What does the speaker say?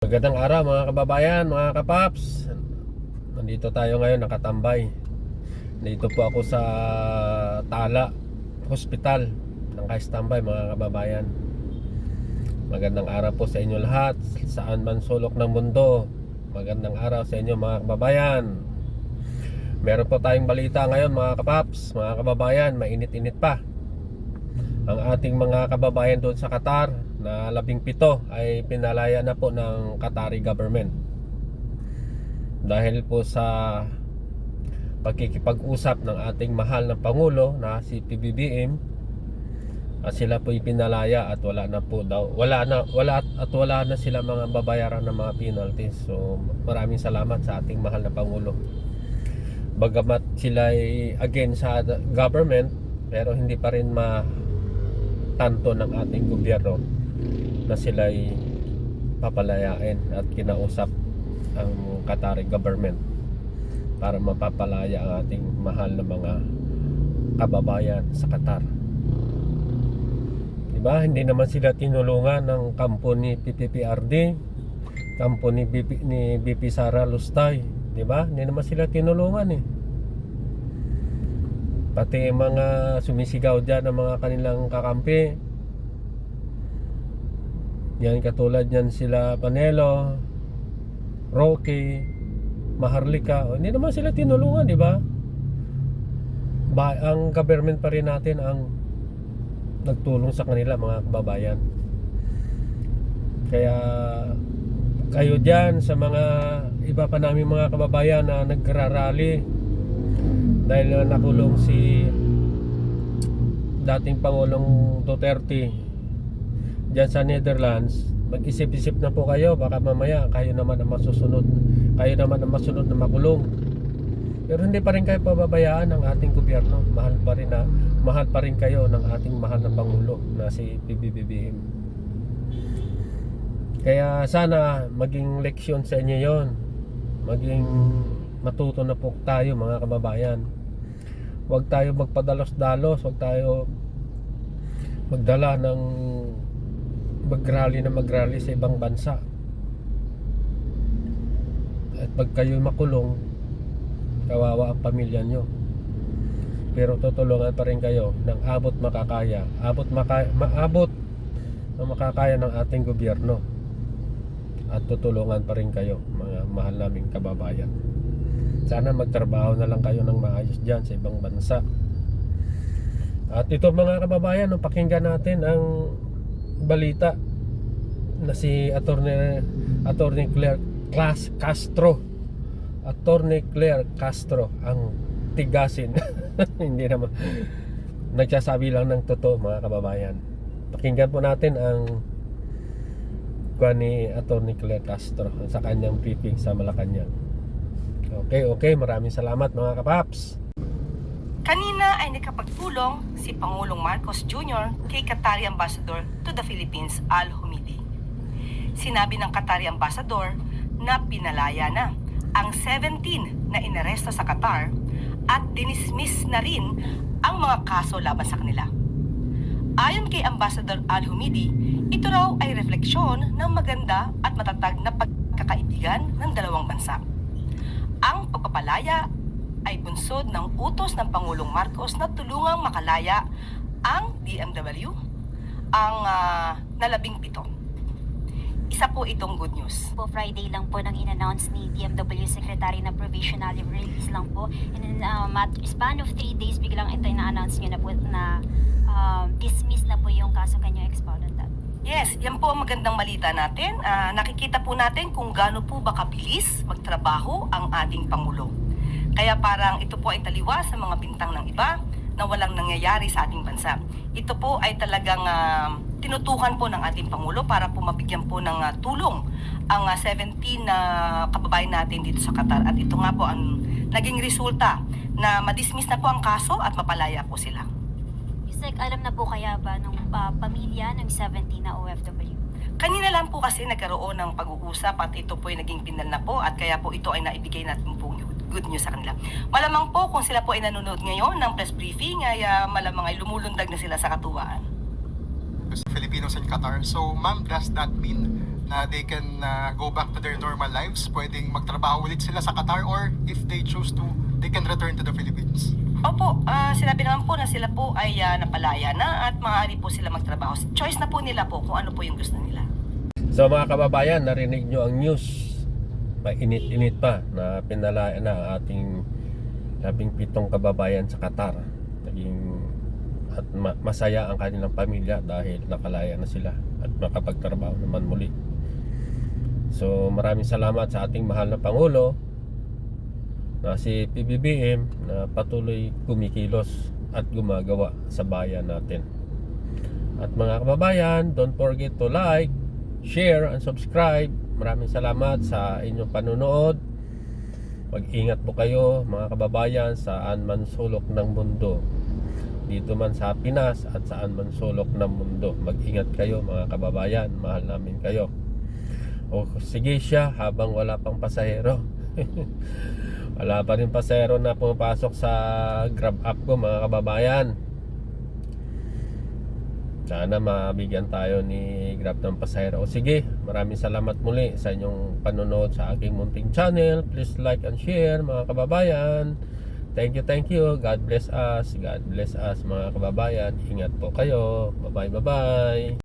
Magandang araw mga kababayan, mga kapaps. Nandito tayo ngayon nakatambay. Dito po ako sa Tala Hospital. Naka-standby mga kababayan. Magandang araw po sa inyo lahat, saan man sulok ng mundo. Magandang araw sa inyo mga kababayan. Meron po tayong balita ngayon mga kapaps, mga kababayan. Mainit-init pa. Ang ating mga kababayan doon sa Qatar na 17 ay pinalaya na po ng Qatari government dahil po sa pagkikipag-usap ng ating mahal na Pangulo na si PBBM. At sila po ipinalaya at wala na sila mga babayaran ng mga penalties. So maraming salamat sa ating mahal na Pangulo. Bagamat sila ay against sa government, pero hindi pa rin tanto ng ating gobyerno na sila'y papalayain at kinausap ang Qatari government para mapapalaya ang ating mahal na mga kababayan sa Qatar. Diba? Hindi naman sila tinulungan ng kampo ni PPPRD, kampo ni BP Sara Lustay. Diba? Hindi naman sila tinulungan eh. Pati mga sumisigaw dyan ng mga kanilang kakampi, yan katulad yan sila Panelo, Rocky, Maharlika, hindi naman sila tinulungan, di ba? Ang government pa rin natin ang nagtulong sa kanila mga kababayan. Kaya kayo dyan sa mga iba pa namin mga kababayan na nagrarally dahil nakulong si dating Pangulong Duterte dyan sa Netherlands, mag-isip-isip na po kayo, baka mamaya kayo naman ang masunod na makulong. Pero hindi pa rin kayo pababayaan ng ating gobyerno. Mahal pa rin kayo ng ating mahal na Pangulo na si PBBM. Kaya sana maging leksyon sa inyo yon, maging matuto na po tayo mga kababayan. Huwag tayo magpadalos-dalos, huwag tayo magdala ng magrally sa ibang bansa. At pag kayo makulong, kawawa ang pamilya nyo. Pero tutulungan pa rin kayo ng abot makakaya, maabot ang makakaya ng ating gobyerno. At tutulungan pa rin kayo mga mahal naming kababayan. Sana magtrabaho na lang kayo ng maayos dyan sa ibang bansa. At ito mga kababayan, pakinggan natin ang balita na si Attorney Claire Castro. Attorney Claire Castro ang tigasin. Hindi naman, nagsasabi lang ng totoo mga kababayan. Pakinggan po natin ang ni Attorney Claire Castro sa kanyang briefing sa Malacanang. Okay, maraming salamat mga kapaps. Kanina ay nakapagpulong si Pangulong Marcos Jr. kay Qatari Ambassador to the Philippines, Al Humidi. Sinabi ng Qatari Ambassador na pinalaya na ang 17 na inaresto sa Qatar at dinismiss na rin ang mga kaso laban sa kanila. Ayon kay Ambassador Al Humidi, ito raw ay refleksyon ng maganda at matatag na pagkakaibigan ng dalawang bansa. Ang pagpapalaya ay bunsod ng utos ng Pangulong Marcos na tulungang makalaya ang DMW, ang na-17. Isa po itong good news. Po Friday lang po nang in-announce ni DMW Secretary na provisionally release lang po. And in span of 3 days, biglang ito na-announce nyo na po na dismiss na po yung kaso. Can you expound on that? Yes, yan po ang magandang balita natin. Nakikita po natin kung gaano po ba kabilis magtrabaho ang ating Pangulo. Kaya parang ito po ay taliwas sa mga bintang ng iba na walang nangyayari sa ating bansa. Ito po ay talagang tinutukan po ng ating Pangulo para po mabigyan po ng tulong ang 17 na kababayan natin dito sa Qatar. At ito nga po ang naging resulta na madismiss na po ang kaso at mapalaya po sila. Yusek, alam na po kaya ba ng pamilya ng 17 na OFW? Kanina lang po kasi nagkaroon ng pag-uusap at ito po ay naging pinal na po at kaya po ito ay naibigay natin po good news sa kanila. Malamang po kung sila po ay nanonood ngayon ng press briefing ay malamang ay lumulundag na sila sa katuwaan. Filipinos in Qatar. So, ma'am, does that mean na they can go back to their normal lives? Pwedeng magtrabaho ulit sila sa Qatar, or if they choose to, they can return to the Philippines? Opo, sinabi naman po na sila po ay napalaya na at maaari po sila magtrabaho. Choice na po nila po kung ano po yung gusto nila. So mga kababayan, narinig nyo ang news. Mainit-init pa na pinalaya na ang ating 17 kababayan sa Qatar. At masaya ang kanilang pamilya dahil nakalaya na sila at makapagtrabaho naman muli. So maraming salamat sa ating mahal na Pangulo na si PBBM na patuloy kumikilos at gumagawa sa bayan natin. At mga kababayan, don't forget to like, share, and subscribe. Maraming salamat sa inyong panunood. Mag-ingat po kayo mga kababayan saan man sulok ng mundo. Dito man sa Pinas at saan man sulok ng mundo. Mag-ingat kayo mga kababayan. Mahal namin kayo. O sige siya habang wala pang pasahero. Wala pa rin pasahero na pumapasok sa Grab app ko mga kababayan. Sana mabigyan tayo ni Grab ng pasahero. O sige, maraming salamat muli sa inyong panonood sa aking munting channel. Please like and share mga kababayan. Thank you. God bless us. God bless us mga kababayan. Ingat po kayo. Bye bye.